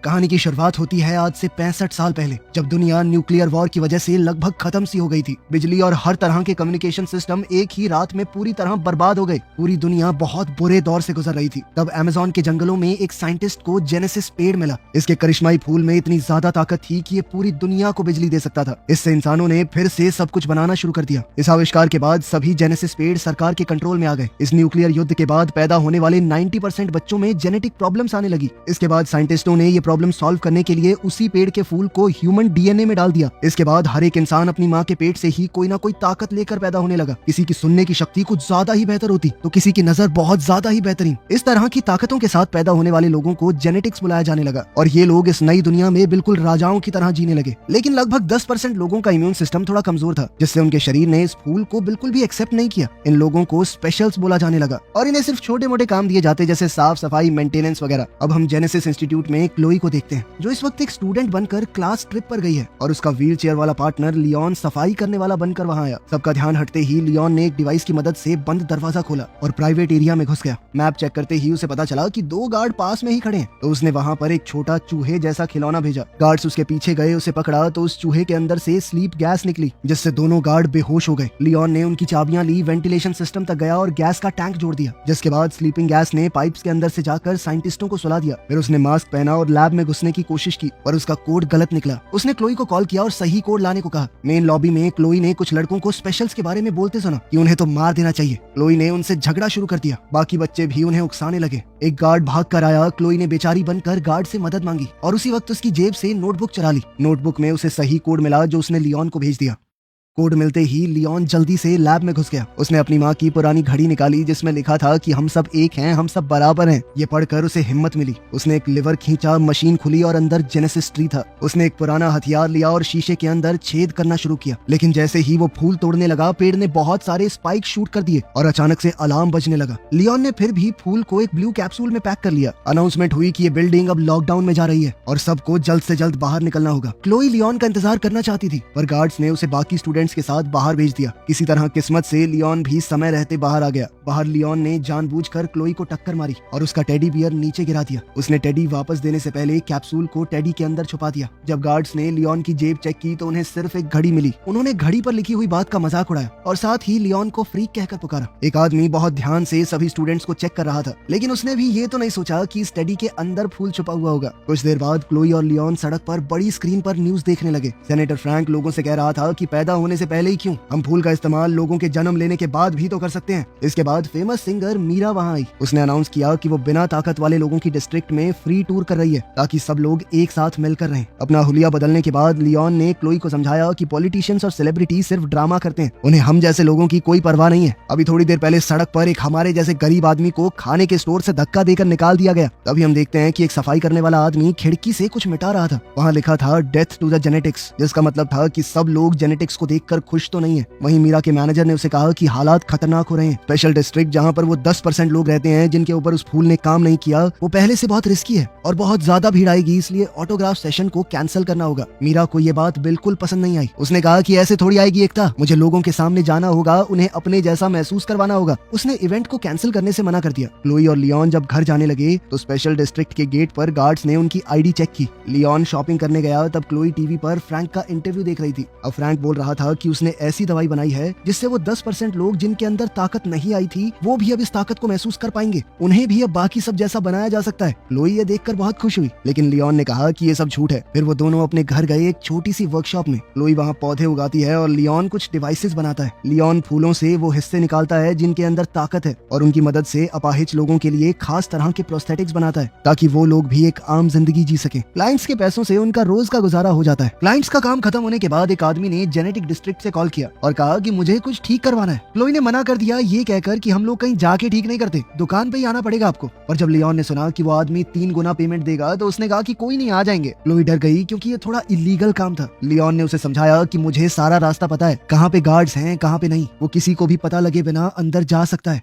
कहानी की शुरुआत होती है आज से 65 साल पहले, जब दुनिया न्यूक्लियर वॉर की वजह से लगभग खत्म सी हो गई थी। बिजली और हर तरह के कम्युनिकेशन सिस्टम एक ही रात में पूरी तरह बर्बाद हो गए। पूरी दुनिया बहुत बुरे दौर से गुजर रही थी। तब अमेज़न के जंगलों में एक साइंटिस्ट को जेनेसिस पेड़ मिला। इसके करिश्माई फूल में इतनी ज्यादा ताकत थी कि ये पूरी दुनिया को बिजली दे सकता था। इससे इंसानों ने फिर से सब कुछ बनाना शुरू कर दिया। इस आविष्कार के बाद सभी जेनेसिस पेड़ सरकार के कंट्रोल में आ गए। इस न्यूक्लियर युद्ध के बाद पैदा होने वाले 90% बच्चों में जेनेटिक प्रॉब्लम्स आने लगी। इसके बाद साइंटिस्टों ने ये प्रॉब्लम सॉल्व करने के लिए उसी पेड़ के फूल को ह्यूमन डीएनए में डाल दिया। इसके बाद हर एक इंसान अपनी माँ के पेट से ही कोई ना कोई ताकत लेकर पैदा होने लगा। किसी की सुनने की शक्ति कुछ ज्यादा ही बेहतर होती तो किसी की नजर बहुत ज्यादा ही बेहतरीन। इस तरह की ताकतों के साथ पैदा होने वाले लोगों को जेनेटिक्स बुलाया जाने लगा और ये लोग इस नई दुनिया में बिल्कुल राजाओं की तरह जीने लगे। लेकिन लगभग 10% लोगों का इम्यून सिस्टम थोड़ा कमजोर था, जिससे उनके शरीर ने इस फूल को बिल्कुल भी एक्सेप्ट नहीं किया। इन लोगों को स्पेशल्स बोला जाने लगा और इन्हें सिर्फ छोटे मोटे काम दिए जाते, जैसे साफ सफाई, मेंटेनेंस वगैरह। अब हम जेनेसिस इंस्टीट्यूट में क्लोई को देखते हैं, जो इस वक्त एक स्टूडेंट बनकर क्लास ट्रिप पर गई है और उसका व्हील चेयर वाला पार्टनर लियोन सफाई करने वाला बनकर वहां आया। सबका ध्यान हटते ही लियोन ने एक डिवाइस की मदद से बंद दरवाजा खोला और प्राइवेट एरिया में घुस गया। मैप चेक करते ही उसे पता चला कि 2 गार्ड पास में ही खड़े हैं, तो उसने वहां पर एक छोटा चूहे जैसा खिलौना भेजा। गार्ड्स उसके पीछे गए, उसे पकड़ा तो उस चूहे के अंदर से स्लीप गैस निकली, जिससे दोनों गार्ड बेहोश हो गए। लियोन ने उनकी चाबियां ली, वेंटिलेशन सिस्टम तक गया और गैस का टैंक जोड़ दिया, जिसके बाद स्लीपिंग गैस ने पाइप्स के अंदर से जाकर साइंटिस्टों को सुला दिया। फिर उसने मास्क पहना और लैब में घुसने की कोशिश की, पर उसका कोड गलत निकला। उसने क्लोई को कॉल किया और सही कोड लाने को कहा। मेन लॉबी में क्लोई ने कुछ लड़कों को स्पेशल्स के बारे में बोलते सुना कि उन्हें तो मार देना चाहिए। क्लोई ने उनसे झगड़ा शुरू कर दिया। बाकी बच्चे भी उन्हें उकसाने लगे। एक गार्ड भाग कर आया। क्लोई ने बेचारी बनकर गार्ड से मदद मांगी और उसी वक्त उसकी जेब से नोटबुक चुरा ली। नोटबुक में उसे सही कोड मिला जो उसने लियोन को भेज दिया। कोड मिलते ही लियोन जल्दी से लैब में घुस गया। उसने अपनी माँ की पुरानी घड़ी निकाली, जिसमें लिखा था कि हम सब एक हैं, हम सब बराबर हैं। ये पढ़कर उसे हिम्मत मिली। उसने एक लिवर खींचा, मशीन खुली और अंदर जेनेसिस ट्री था। उसने एक पुराना हथियार लिया और शीशे के अंदर छेद करना शुरू किया। लेकिन जैसे ही वो फूल तोड़ने लगा, पेड़ ने बहुत सारे स्पाइक शूट कर दिए और अचानक से अलार्म बजने लगा। लियोन ने फिर भी फूल को एक ब्लू कैप्सूल में पैक कर लिया। अनाउंसमेंट हुई कि ये बिल्डिंग अब लॉकडाउन में जा रही है और सबको जल्द से जल्द बाहर निकलना होगा। क्लोई लियोन का इंतजार करना चाहती थी, पर गार्ड्स ने उसे बाकी स्टूडेंट्स के साथ बाहर भेज दिया। किसी तरह किस्मत से लियोन भी समय रहते बाहर आ गया। बाहर लियोन ने जानबूझकर क्लोई को टक्कर मारी और उसका टेडी बियर नीचे गिरा दिया। उसने टेडी वापस देने से पहले कैप्सूल को टेडी के अंदर छुपा दिया। जब गार्ड्स ने लियोन की जेब चेक की तो उन्हें सिर्फ एक घड़ी मिली। उन्होंने घड़ी पर लिखी हुई बात का मजाक उड़ाया और साथ ही लियोन को फ्रीक कहकर पुकारा। एक आदमी बहुत ध्यान से सभी स्टूडेंट्स को चेक कर रहा था, लेकिन उसने भी ये तो नहीं सोचा कि इस टेडी के अंदर फूल छुपा हुआ होगा। कुछ देर बाद क्लोई और लियोन सड़क पर बड़ी स्क्रीन पर न्यूज देखने लगे। सेनेटर फ्रैंक लोगों से कह रहा था कि पैदा होने से पहले ही क्यों, हम फूल का इस्तेमाल लोगों के जन्म लेने के बाद भी तो कर सकते हैं। इसके बाद फेमस सिंगर मीरा वहां आई। उसने अनाउंस किया कि वो बिना ताकत वाले लोगों की डिस्ट्रिक्ट में फ्री टूर कर रही है, ताकि सब लोग एक साथ मिलकर रहें। अपना हुलिया बदलने के बाद लियोन ने क्लोई को समझाया कि पॉलिटिशियंस और सेलिब्रिटी सिर्फ ड्रामा करते हैं, उन्हें हम जैसे लोगों की कोई परवाह नहीं है। अभी थोड़ी देर पहले सड़क पर एक हमारे जैसे गरीब आदमी को खाने के स्टोर से धक्का देकर निकाल दिया गया। तभी हम देखते हैं कि एक सफाई करने वाला आदमी खिड़की से कुछ मिटा रहा था। वहाँ लिखा था डेथ टू द जेनेटिक्स, जिसका मतलब था कि सब लोग जेनेटिक्स को देखकर खुश तो नहीं है। वहीं मीरा के मैनेजर ने उसे कहा कि हालात खतरनाक हो रहे हैं। स्पेशल डिस्ट्रिक्ट जहाँ पर वो 10% लोग रहते हैं जिनके ऊपर उस फूल ने काम नहीं किया, वो पहले से बहुत रिस्की है और बहुत ज्यादा भीड़ आएगी, इसलिए ऑटोग्राफ सेशन को कैंसिल करना होगा। मीरा को ये बात बिल्कुल पसंद नहीं आई। उसने कहा कि ऐसे थोड़ी आएगी एकता, मुझे लोगों के सामने जाना होगा, उन्हें अपने जैसा महसूस करवाना होगा। उसने इवेंट को कैंसिल करने से मना कर दिया। क्लोई और लियोन जब घर जाने लगे तो स्पेशल डिस्ट्रिक्ट के गेट पर गार्ड्स ने उनकी आईडी चेक की। लियोन शॉपिंग करने गया, तब क्लोई टीवी पर फ्रैंक का इंटरव्यू देख रही थी। अब फ्रैंक बोल रहा था कि उसने ऐसी दवाई बनाई है जिससे वो 10% लोग जिनके अंदर ताकत नहीं आई थी, वो भी अब इस ताकत को महसूस कर पाएंगे। उन्हें भी अब बाकी सब जैसा बनाया जा सकता है। क्लोई ये देखकर बहुत खुश हुई, लेकिन लियोन ने कहा कि ये सब झूठ है। फिर वो दोनों अपने घर गए एक छोटी सी वर्कशॉप में। क्लोई वहाँ पौधे उगाती है और लियोन कुछ डिवाइसेस बनाता है। लियोन फूलों से वो हिस्से निकालता है जिनके अंदर ताकत है और उनकी मदद से अपाहिज लोगों के लिए खास तरह के प्रोस्थेटिक्स बनाता है, ताकि वो लोग भी एक आम जिंदगी जी सके। क्लाइंट्स के पैसों से उनका रोज का गुजारा हो जाता है। क्लाइंट्स का काम खत्म होने के बाद एक आदमी ने जेनेटिक डिस्ट्रिक्ट से कॉल किया और कहा कि मुझे कुछ ठीक करवाना है। क्लोई ने मना कर दिया, ये कहकर कि हम लोग कहीं जाके ठीक नहीं करते, दुकान पे ही आना पड़ेगा आपको। और जब लियोन ने सुना कि वो आदमी 3 गुना पेमेंट देगा तो उसने कहा कि कोई नहीं, आ जाएंगे। क्लोई डर गई क्योंकि ये थोड़ा इलीगल काम था। लियोन ने उसे समझाया कि मुझे सारा रास्ता पता है, कहाँ पे गार्ड्स हैं, कहाँ पे नहीं। वो किसी को भी पता लगे बिना अंदर जा सकता है।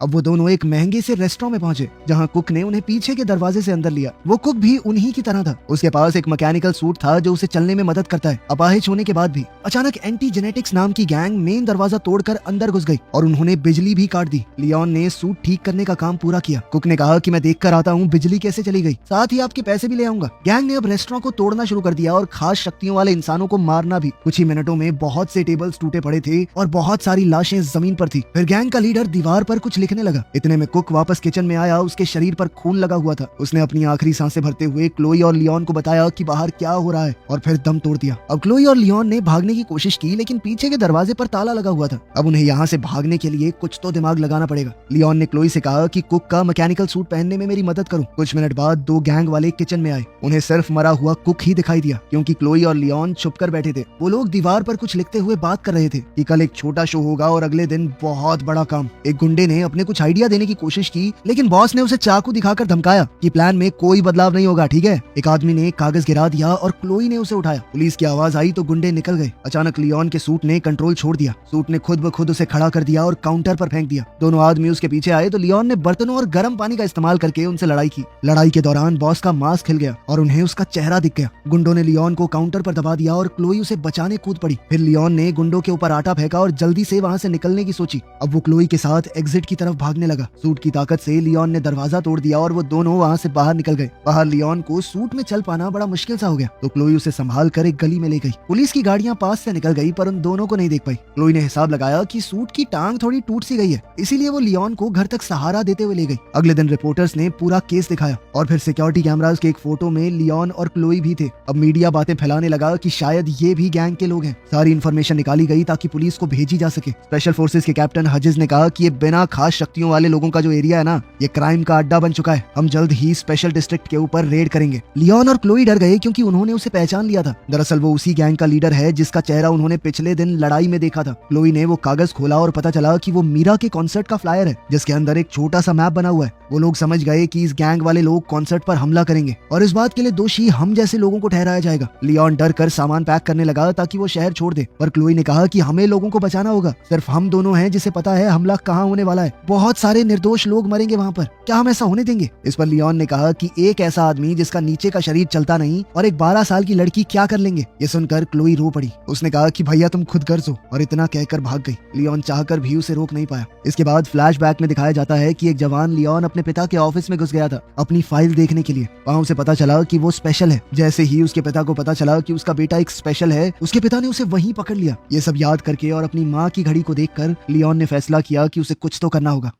अब वो दोनों एक महंगे से रेस्टोरेंट में पहुंचे जहां कुक ने उन्हें पीछे के दरवाजे से अंदर लिया। वो कुक भी उन्हीं की तरह था। उसके पास एक मैकेनिकल सूट था जो उसे चलने में मदद करता है। अपाहिज होने के बाद भी अचानक एंटी जेनेटिक्स नाम की गैंग मेन दरवाजा तोड़कर अंदर घुस गई और उन्होंने बिजली भी काट दी। लियोन ने सूट ठीक करने का काम पूरा किया। कुक ने कहा कि मैं देख कर आता हूँ बिजली कैसे चली गई, साथ ही आपके पैसे भी ले आऊंगा। गैंग ने अब रेस्टोरेंट को तोड़ना शुरू कर दिया और खास शक्तियों वाले इंसानों को मारना भी। कुछ ही मिनटों में बहुत से टेबल्स टूटे पड़े थे और बहुत सारी लाशें जमीन पर थी। फिर गैंग का लीडर दीवार पर कुछ लिखने लगा। इतने में कुक वापस किचन में आया। उसके शरीर पर खून लगा हुआ था। उसने अपनी आखिरी सांसें भरते हुए क्लोई और लियोन को बताया कि बाहर क्या हो रहा है और फिर दम तोड़ दिया। अब क्लोई और लियोन ने भागने की कोशिश की लेकिन पीछे के दरवाजे पर ताला लगा हुआ था। अब उन्हें यहाँ से भागने के लिए कुछ तो दिमाग लगाना पड़ेगा। लियोन ने क्लोई से कहा कि कुक का मैकेनिकल सूट पहनने में मेरी मदद करो। कुछ मिनट बाद दो गैंग वाले किचन में आए। उन्हें सिर्फ मरा हुआ कुक ही दिखाई दिया क्योंकि क्लोई और लियोन छुपकर बैठे थे। वो लोग दीवार पर कुछ लिखते हुए बात कर रहे थे कि कल एक छोटा शो होगा और अगले दिन बहुत बड़ा काम। एक गुंडे ने अपने कुछ आइडिया देने की कोशिश की लेकिन बॉस ने उसे चाकू दिखाकर धमकाया कि प्लान में कोई बदलाव नहीं होगा, ठीक है। एक आदमी ने कागज गिरा दिया और क्लोई ने उसे उठाया। पुलिस की आवाज आई तो गुंडे निकल गए। अचानक लियोन के सूट ने कंट्रोल छोड़ दिया। सूट ने खुद ब खुद उसे खड़ा कर दिया और काउंटर पर फेंक दिया। दोनों आदमी उसके पीछे आए तो लियोन ने बर्तनों और गर्म पानी का इस्तेमाल करके उनसे लड़ाई की। लड़ाई के दौरान बॉस का मास्क हिल गया और उन्हें उसका चेहरा दिख गया। गुंडों ने लियोन को काउंटर पर दबा दिया और क्लोई उसे बचाने कूद पड़ी। फिर लियोन ने गुंडों के ऊपर आटा फेंका और जल्दी से वहाँ से निकलने की सोची। अब वो क्लोई के साथ एग्जिट की तरफ भागने लगा। सूट की ताकत से लियोन ने दरवाजा तोड़ दिया और वो दोनों वहाँ से बाहर निकल गए। बाहर लियोन को सूट में चल पाना बड़ा मुश्किल सा हो गया तो क्लोई उसे संभाल कर एक गली में ले गई। पुलिस की गाड़ियां पास से निकल गई पर उन दोनों को नहीं देख पाई। क्लोई ने हिसाब लगाया कि सूट की टांग थोड़ी टूट सी गई है, इसीलिए वो लियोन को घर तक सहारा देते हुए ले गई। अगले दिन रिपोर्टर्स ने पूरा केस दिखाया और फिर सिक्योरिटी कैमरास के एक फोटो में लियोन और क्लोई भी थे। अब मीडिया बातें फैलाने लगा कि शायद ये भी गैंग के लोग हैं। सारी इन्फॉर्मेशन निकाली गई ताकि पुलिस को भेजी जा सके। स्पेशल फोर्सेस के कैप्टन हजिज ने कहा कि ये बिना खास शक्तियों वाले लोगों का जो एरिया है ना, ये क्राइम का अड्डा बन चुका है। हम जल्द ही स्पेशल डिस्ट्रिक्ट के ऊपर रेड करेंगे। लियोन और क्लोई डर गए क्योंकि उन्होंने उसे पहचान लिया था। दरअसल वो उसी गैंग का लीडर है जिसका चेहरा उन्होंने पिछले दिन लड़ाई में देखा था। क्लोई ने वो कागज खोला और पता चला कि वो मीरा के कॉन्सर्ट का फ्लायर है जिसके अंदर एक छोटा सा मैप बना हुआ है। वो लोग समझ गए कि इस गैंग वाले लोग कॉन्सर्ट पर हमला करेंगे और इस बात के लिए दोषी हम जैसे लोगों को ठहराया जाएगा। लियोन डर कर सामान पैक करने लगा ताकि वो शहर छोड़ दे, पर क्लोई ने कहा कि हमें लोगों को बचाना होगा। सिर्फ हम दोनों हैं जिसे पता है हमला कहाँ होने वाला है। बहुत सारे निर्दोष लोग मरेंगे वहाँ पर, क्या हम ऐसा होने देंगे? इस पर लियोन ने कहा कि एक ऐसा आदमी जिसका नीचे का शरीर चलता नहीं और एक 12 साल की लड़की क्या कर लेंगे? ये सुनकर क्लोई रो पड़ी। उसने कहा कि भैया तुम खुद गर्ज हो, और इतना कहकर भाग गई। लियोन चाहकर भी उसे रोक नहीं पाया। इसके बाद फ्लैशबैक में दिखाया जाता है कि एक जवान लियोन अपने पिता के ऑफिस में घुस गया था अपनी फाइल देखने के लिए। वहाँ उसे पता चला कि वो स्पेशल है। जैसे ही उसके पिता को पता चला कि उसका बेटा एक स्पेशल है, उसके पिता ने उसे वहीं पकड़ लिया। ये सब याद करके और अपनी माँ की घड़ी को देखकर लियोन ने फैसला किया कि उसे कुछ तो करना होगा।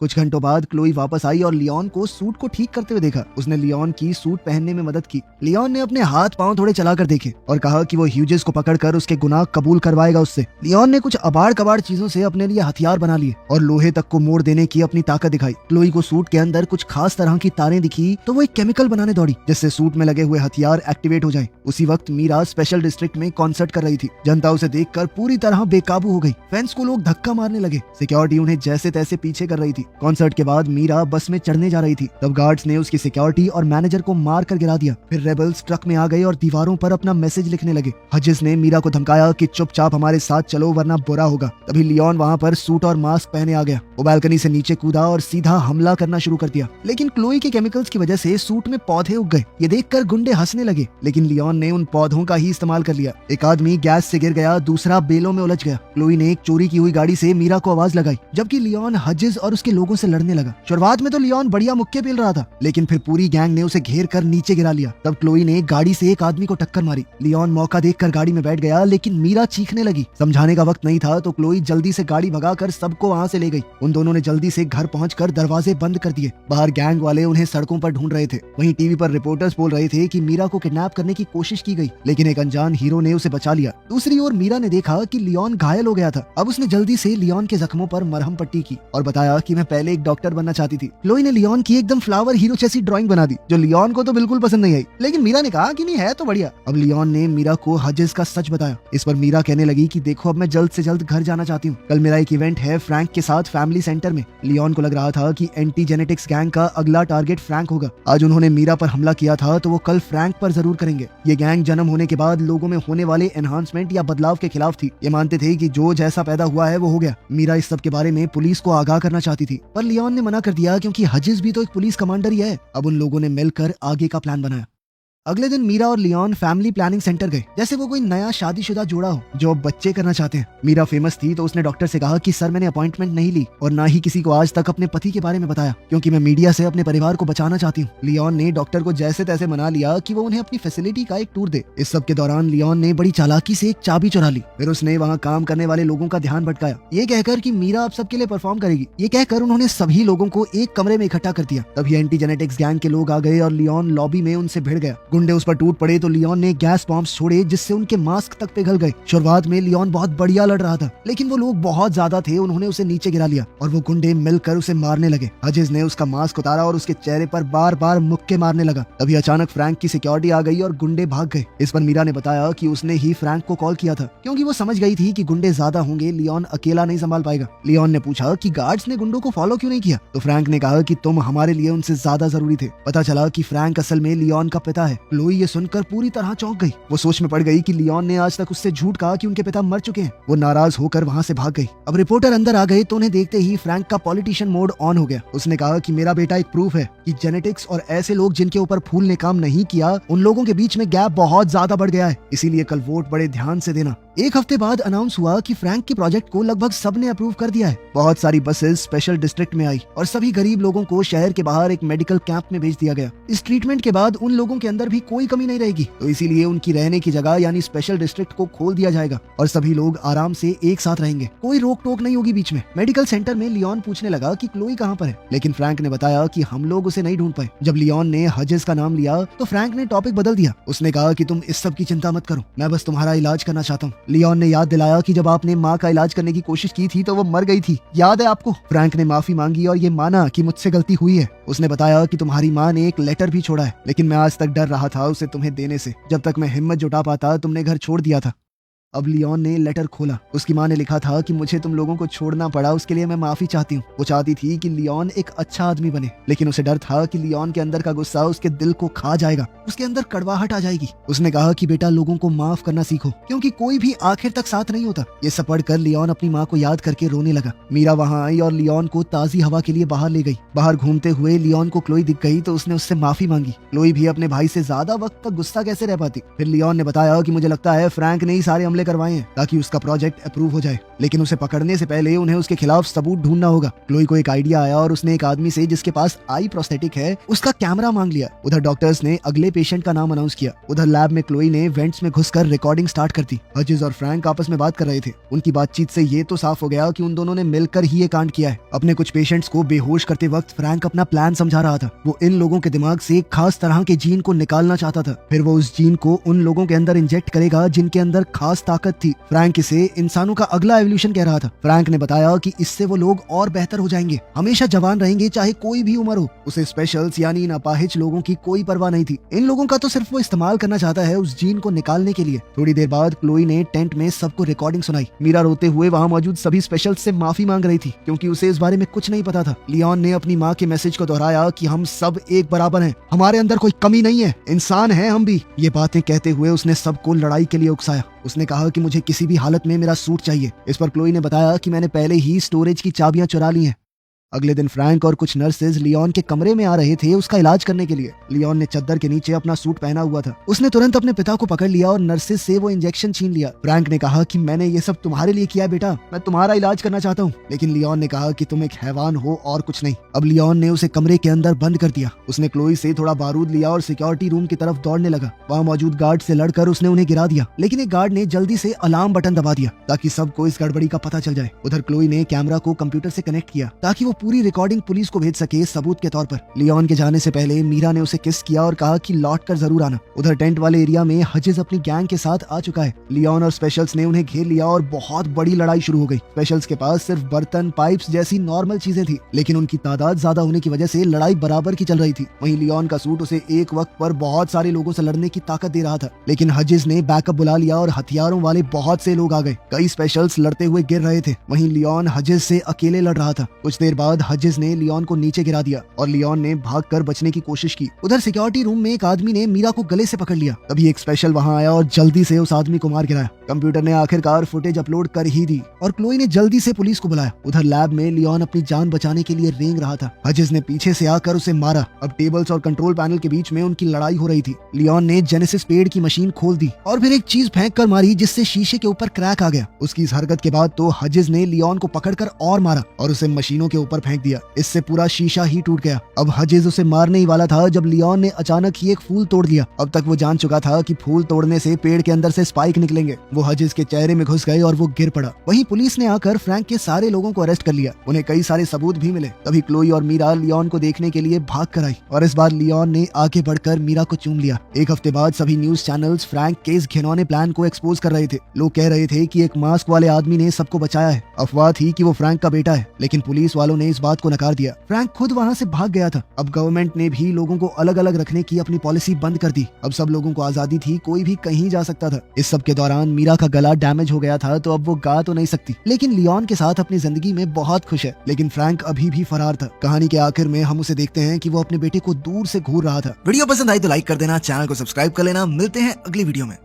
कुछ घंटों बाद क्लोई वापस आई और लियोन को सूट को ठीक करते हुए देखा। उसने लियोन की सूट पहनने में मदद की। लियोन ने अपने हाथ पांव थोड़े चलाकर देखे और कहा कि वो ह्यूजेस को पकड़कर उसके गुनाह कबूल करवाएगा उससे। लियोन ने कुछ अबाड़ कबाड़ चीजों से अपने लिए हथियार बना लिए और लोहे तक को मोड़ देने की अपनी ताकत दिखाई। क्लोई को सूट के अंदर कुछ खास तरह की तारें दिखी तो वो एक केमिकल बनाने दौड़ी जिससे सूट में लगे हुए हथियार एक्टिवेट हो जाए। उसी वक्त मीरा स्पेशल डिस्ट्रिक्ट में कॉन्सर्ट कर रही थी। जनता उसे देखकर पूरी तरह बेकाबू हो गई। फैंस को लोग धक्का मारने लगे। सिक्योरिटी उन्हें जैसे तैसे पीछे कर रही थी। कॉन्सर्ट के बाद मीरा बस में चढ़ने जा रही थी तब गार्ड्स ने उसकी सिक्योरिटी और मैनेजर को मार कर गिरा दिया। फिर रेबल्स ट्रक में आ गए और दीवारों पर अपना मैसेज लिखने लगे। हजिस ने मीरा को धमकाया कि चुपचाप हमारे साथ चलो वरना बुरा होगा। तभी लियोन वहाँ पर सूट और मास्क पहने आ गया। वो बालकनी से नीचे कूदा और सीधा हमला करना शुरू कर दिया। लेकिन क्लोई के केमिकल्स की वजह से सूट में पौधे उग गए। ये देखकर गुंडे हंसने लगे लेकिन लियोन ने उन पौधों का ही इस्तेमाल कर लिया। एक आदमी गैस से गिर गया, दूसरा बेलों में उलझ गया। क्लोई ने एक चोरी की हुई गाड़ी से मीरा को आवाज लगाई जबकि लियोन हजिस और उसके लोगों से लड़ने लगा। शुरुआत में तो लियोन बढ़िया मुक्के पेल रहा था लेकिन फिर पूरी गैंग ने उसे घेर कर नीचे गिरा लिया। तब क्लोई ने गाड़ी से एक आदमी को टक्कर मारी। लियोन मौका देखकर गाड़ी में बैठ गया लेकिन मीरा चीखने लगी। समझाने का वक्त नहीं था तो क्लोई जल्दी से गाड़ी भगाकर सबको वहाँ से ले गई। उन दोनों ने जल्दी से घर पहुंचकर दरवाजे बंद कर दिए। बाहर गैंग वाले उन्हें सड़कों पर ढूंढ रहे थे। वहीं टीवी पर रिपोर्टर्स बोल रहे थे कि मीरा को किडनैप करने की कोशिश की गई लेकिन एक अनजान हीरो ने उसे बचा लिया। दूसरी ओर मीरा ने देखा कि लियोन घायल हो गया था। अब उसने जल्दी से लियोन के जख्मों पर मरहम पट्टी की और बताया कि मैं पहले एक डॉक्टर बनना चाहती थी। क्लोई ने लियोन की एकदम फ्लावर हीरो जैसी ड्राइंग बना दी जो लियोन को तो बिल्कुल पसंद नहीं आई लेकिन मीरा ने कहा कि नहीं है तो बढ़िया। अब लियोन ने मीरा को हजिस का सच बताया। इस पर मीरा कहने लगी कि देखो अब मैं जल्द से जल्द घर जाना चाहती हूँ। कल मेरा एक इवेंट है फ्रैंक के साथ फैमिली सेंटर में। लियोन को लग रहा था कि एंटी जेनेटिक्स गैंग का अगला टारगेट फ्रैंक होगा। आज उन्होंने मीरा पर हमला किया था तो वो कल फ्रैंक पर जरूर करेंगे। ये गैंग जन्म होने के बाद लोगों में होने वाले एनहांसमेंट या बदलाव के खिलाफ थी। ये मानते थे कि जो जैसा पैदा हुआ है वो हो गया। मीरा इस सब के बारे में पुलिस को आगाह करना चाहती थी। थी, पर लियोन ने मना कर दिया क्योंकि हजिस भी तो एक पुलिस कमांडर ही है। अब उन लोगों ने मिलकर आगे का प्लान बनाया। अगले दिन मीरा और लियोन फैमिली प्लानिंग सेंटर गए, जैसे वो कोई नया शादीशुदा जोड़ा हो जो अब बच्चे करना चाहते हैं। मीरा फेमस थी तो उसने डॉक्टर से कहा कि सर मैंने अपॉइंटमेंट नहीं ली और ना ही किसी को आज तक अपने पति के बारे में बताया, क्योंकि मैं मीडिया से अपने परिवार को बचाना चाहती हूँ। लियोन ने डॉक्टर को जैसे तैसे मना लिया कि वो उन्हें अपनी फैसिलिटी का एक टूर दे। इस सब के दौरान लियोन ने बड़ी चालाकी से एक चाबी चुरा ली। फिर उसने वहाँ काम करने वाले लोगों का ध्यान भटकाया, ये कहकर कि मीरा अब सबके लिए परफॉर्म करेगी। ये कहकर उन्होंने सभी लोगों को एक कमरे में इकट्ठा कर दिया। तभी एंटी जेनेटिक्स गैंग के लोग आ गए और लियोन लॉबी में उनसे भिड़ गया। गुंडे उस पर टूट पड़े तो लियोन ने गैस बॉम्ब्स छोड़े जिससे उनके मास्क तक पिघल गए। शुरुआत में लियोन बहुत बढ़िया लड़ रहा था, लेकिन वो लोग बहुत ज्यादा थे, उन्होंने उसे नीचे गिरा लिया और वो गुंडे मिलकर उसे मारने लगे। हजिस ने उसका मास्क उतारा और उसके चेहरे पर बार बार मुक्के मारने लगा। तभी अचानक फ्रैंक की सिक्योरिटी आ गई और गुंडे भाग गए। इस पर मीरा ने बताया कि उसने ही फ्रैंक को कॉल किया था, क्योंकि वो समझ गई थी कि गुंडे ज्यादा होंगे, लियोन अकेला नहीं संभाल पाएगा। लियोन ने पूछा कि गार्ड्स ने गुंडों को फॉलो क्यों नहीं किया, तो फ्रैंक ने कहा कि तुम हमारे लिए उनसे ज्यादा जरूरी थे। पता चला कि फ्रैंक असल में लियोन का पिता है। क्लोई ये सुनकर पूरी तरह चौंक गई। वो सोच में पड़ गई कि लियोन ने आज तक उससे झूठ कहा कि उनके पिता मर चुके हैं। वो नाराज होकर वहाँ से भाग गई। अब रिपोर्टर अंदर आ गए तो उन्हें देखते ही फ्रैंक का पॉलिटिशियन मोड ऑन हो गया। उसने कहा कि मेरा बेटा एक प्रूफ है कि जेनेटिक्स और ऐसे लोग जिनके ऊपर फूल ने काम नहीं किया, उन लोगों के बीच में गैप बहुत ज्यादा बढ़ गया है, इसीलिए कल वोट बड़े ध्यान से देना। एक हफ्ते बाद अनाउंस हुआ कि फ्रैंक के प्रोजेक्ट को लगभग सबने अप्रूव कर दिया है। बहुत सारी बसेस स्पेशल डिस्ट्रिक्ट में आई और सभी गरीब लोगों को शहर के बाहर एक मेडिकल कैंप में भेज दिया गया। इस ट्रीटमेंट के बाद उन लोगों के अंदर भी कोई कमी नहीं रहेगी, तो इसीलिए उनकी रहने की जगह यानी स्पेशल डिस्ट्रिक्ट को खोल दिया जाएगा और सभी लोग आराम से एक साथ रहेंगे। कोई रोक टोक नहीं होगी बीच में। मेडिकल सेंटर में लियोन पूछने लगा कि क्लोई कहाँ पर है, लेकिन फ्रैंक ने बताया कि हम लोग उसे नहीं ढूंढ पाए। जब लियोन ने हजिस का नाम लिया तो फ्रैंक ने टॉपिक बदल दिया। उसने कहा कि तुम इस सब की चिंता मत करो, मैं बस तुम्हारा इलाज करना चाहता हूँ। लियोन ने याद दिलाया कि जब आपने माँ का इलाज करने की कोशिश की थी तो वो मर गई थी, याद है आपको। फ्रैंक ने माफी मांगी और ये माना कि मुझसे गलती हुई है। उसने बताया कि तुम्हारी माँ ने एक लेटर भी छोड़ा है, लेकिन मैं आज तक डर रहा था उसे तुम्हें देने से। जब तक मैं हिम्मत जुटा पाता तुमने घर छोड़ दिया था। अब लियोन ने लेटर खोला। उसकी माँ ने लिखा था कि मुझे तुम लोगों को छोड़ना पड़ा, उसके लिए मैं माफी चाहती हूँ। वो चाहती थी कि लियोन एक अच्छा आदमी बने, लेकिन उसे डर था कि लियोन के अंदर का गुस्सा उसके दिल को खा जाएगा, उसके अंदर कड़वाहट आ जाएगी। उसने कहा कि बेटा लोगों को माफ करना सीखो, क्योंकि कोई भी आखिर तक साथ नहीं होता। ये सब पढ़कर लियोन अपनी माँ को याद करके रोने लगा। मीरा वहाँ आई और लियोन को ताजी हवा के लिए बाहर ले गई। बाहर घूमते हुए लियोन को क्लोई दिख गई तो उसने उससे माफी मांगी। क्लोई भी अपने भाई से ज्यादा वक्त तक गुस्सा कैसे रह पाती। फिर लियोन ने बताया कि मुझे लगता है फ्रैंक ने ही सारे हमले करवाए हैं ताकि उसका प्रोजेक्ट अप्रूव हो जाए, लेकिन उसे पकड़ने से पहले उन्हें उसके खिलाफ सबूत ढूंढना होगा। क्लोई को एक आइडिया आया और उसने एक आदमी से जिसके पास आई प्रोस्थेटिक है उसका कैमरा मांग लिया। उधर डॉक्टर्स ने अगले पेशेंट का नाम अनाउंस किया। उधर लैब में क्लोई ने वेंट्स में घुसकर रिकॉर्डिंग स्टार्ट कर दी। हजिस और फ्रैंक आपस में बात कर रहे थे। उनकी बातचीत से ये तो साफ हो गया कि उन दोनों ने मिलकर ही ये कांड किया है। अपने कुछ पेशेंट्स को बेहोश करते वक्त फ्रैंक अपना प्लान समझा रहा था। वो इन लोगों के दिमाग से एक खास तरह के जीन को निकालना चाहता था। फिर वो उस जीन को उन लोगों के अंदर इंजेक्ट करेगा जिनके अंदर खास ताकत थी। फ्रैंक इसे इंसानों का अगला एवोल्यूशन कह रहा था। फ्रैंक ने बताया कि इससे वो लोग और बेहतर हो जाएंगे, हमेशा जवान रहेंगे चाहे कोई भी उम्र हो। उसे स्पेशल्स यानी इन अपाहिज लोगों की कोई परवाह नहीं थी। इन लोगों का तो सिर्फ वो इस्तेमाल करना चाहता है उस जीन को निकालने के लिए। थोड़ी देर बाद क्लोई ने टेंट में सबको रिकॉर्डिंग सुनाई। मीरा रोते हुए वहाँ मौजूद सभी स्पेशल्स से माफी मांग रही थी, क्योंकि उसे इस बारे में कुछ नहीं पता था। लियोन ने अपनी माँ के मैसेज को दोहराया कि हम सब एक बराबर हैं, हमारे अंदर कोई कमी नहीं है, इंसान हैं हम भी। ये बातें कहते हुए उसने सबको लड़ाई के लिए उकसाया। उसने कहा कि मुझे किसी भी हालत में मेरा सूट चाहिए। इस पर क्लोई ने बताया कि मैंने पहले ही स्टोरेज की चाबियां चुरा ली हैं। अगले दिन फ्रैंक और कुछ नर्सेज लियोन के कमरे में आ रहे थे उसका इलाज करने के लिए। लियोन ने चद्दर के नीचे अपना सूट पहना हुआ था। उसने तुरंत अपने पिता को पकड़ लिया और नर्सेज से वो इंजेक्शन छीन लिया। फ्रैंक ने कहा कि मैंने ये सब तुम्हारे लिए किया बेटा, मैं तुम्हारा इलाज करना चाहता हूँ। लेकिन लियोन ने कहा कि तुम एक हैवान हो और कुछ नहीं। अब लियोन ने उसे कमरे के अंदर बंद कर दिया। उसने क्लोई से थोड़ा बारूद लिया और सिक्योरिटी रूम की तरफ दौड़ने लगा। वहाँ मौजूद गार्ड से लड़कर उसने उन्हें गिरा दिया, लेकिन एक गार्ड ने जल्दी से अलार्म बटन दबा दिया ताकि सबको इस गड़बड़ी का पता चल जाए। उधर क्लोई ने कैमरा को कंप्यूटर से कनेक्ट किया ताकि वो पूरी रिकॉर्डिंग पुलिस को भेज सके सबूत के तौर पर। लियोन के जाने से पहले मीरा ने उसे किस किया और कहा कि लौट कर जरूर आना। उधर टेंट वाले एरिया में हजिस अपनी गैंग के साथ आ चुका है। लियोन और स्पेशल्स ने उन्हें घेर लिया और बहुत बड़ी लड़ाई शुरू हो गई। स्पेशल्स के पास सिर्फ बर्तन, पाइप्स जैसी नॉर्मल चीजें थी, लेकिन उनकी तादाद ज्यादा होने की वजह से लड़ाई बराबर की चल रही थी। वहीं लियोन का सूट उसे एक वक्त पर बहुत सारे लोगों से लड़ने की ताकत दे रहा था, लेकिन हजिस ने बैकअप बुला लिया और हथियारों वाले बहुत से लोग आ गए। कई स्पेशल्स लड़ते हुए गिर रहे थे। वहीं लियोन हजिस से अकेले लड़ रहा था। कुछ देर बाद हजिज ने लियोन को नीचे गिरा दिया और लियोन ने भागकर बचने की कोशिश की। उधर सिक्योरिटी रूम में एक आदमी ने मीरा को गले से पकड़ लिया। तभी एक स्पेशल वहां आया और जल्दी से उस आदमी को मार गिराया। कंप्यूटर ने आखिरकार फुटेज अपलोड कर ही दी और क्लोई ने जल्दी से पुलिस को बुलाया। उधर लैब में लियोन अपनी जान बचाने के लिए रेंग रहा था। हजिज ने पीछे से आकर उसे मारा। अब टेबल्स और कंट्रोल पैनल के बीच में उनकी लड़ाई हो रही थी। लियोन ने जेनेसिस पेड़ की मशीन खोल दी और फिर एक चीज फेंक कर मारी जिससे शीशे के ऊपर क्रैक आ गया। उसकी इस हरकत के बाद तो हजिज ने लियोन को पकड़कर और मारा और उसे मशीनों के ऊपर फेंक दिया। इससे पूरा शीशा ही टूट गया। अब हजिज उसे मारने ही वाला था जब लियोन ने अचानक ही एक फूल तोड़ दिया। अब तक वो जान चुका था कि फूल तोड़ने से पेड़ के अंदर से स्पाइक निकलेंगे। वो हजिज के चेहरे में घुस गए और वो गिर पड़ा। वहीं पुलिस ने आकर फ्रैंक के सारे लोगों को अरेस्ट कर लिया। उन्हें कई सारे सबूत भी मिले। तभी क्लोई और मीरा लियोन को देखने के लिए भाग कर आई और इस बार लियोन ने आगे बढ़कर मीरा को चूम लिया। एक हफ्ते बाद सभी न्यूज चैनल्स फ्रैंक के इस घिनौने प्लान को एक्सपोज कर रहे थे। लोग कह रहे थे कि एक मास्क वाले आदमी ने सबको बचाया है। अफवाह थी कि वो फ्रैंक का बेटा है, लेकिन पुलिस वालों ने इस बात को नकार दिया। फ्रैंक खुद वहाँ से भाग गया था। अब गवर्नमेंट ने भी लोगों को अलग अलग रखने की अपनी पॉलिसी बंद कर दी। अब सब लोगों को आजादी थी, कोई भी कहीं जा सकता था। इस सब के दौरान मीरा का गला डैमेज हो गया था, तो अब वो गा तो नहीं सकती, लेकिन लियोन के साथ अपनी जिंदगी में बहुत खुश है। लेकिन फ्रैंक अभी भी फरार था। कहानी के आखिर में हम उसे देखते हैं कि वो अपने बेटे को दूर से घूर रहा था। वीडियो पसंद आई तो लाइक कर देना, चैनल को सब्सक्राइब कर लेना। मिलते हैं अगली वीडियो में।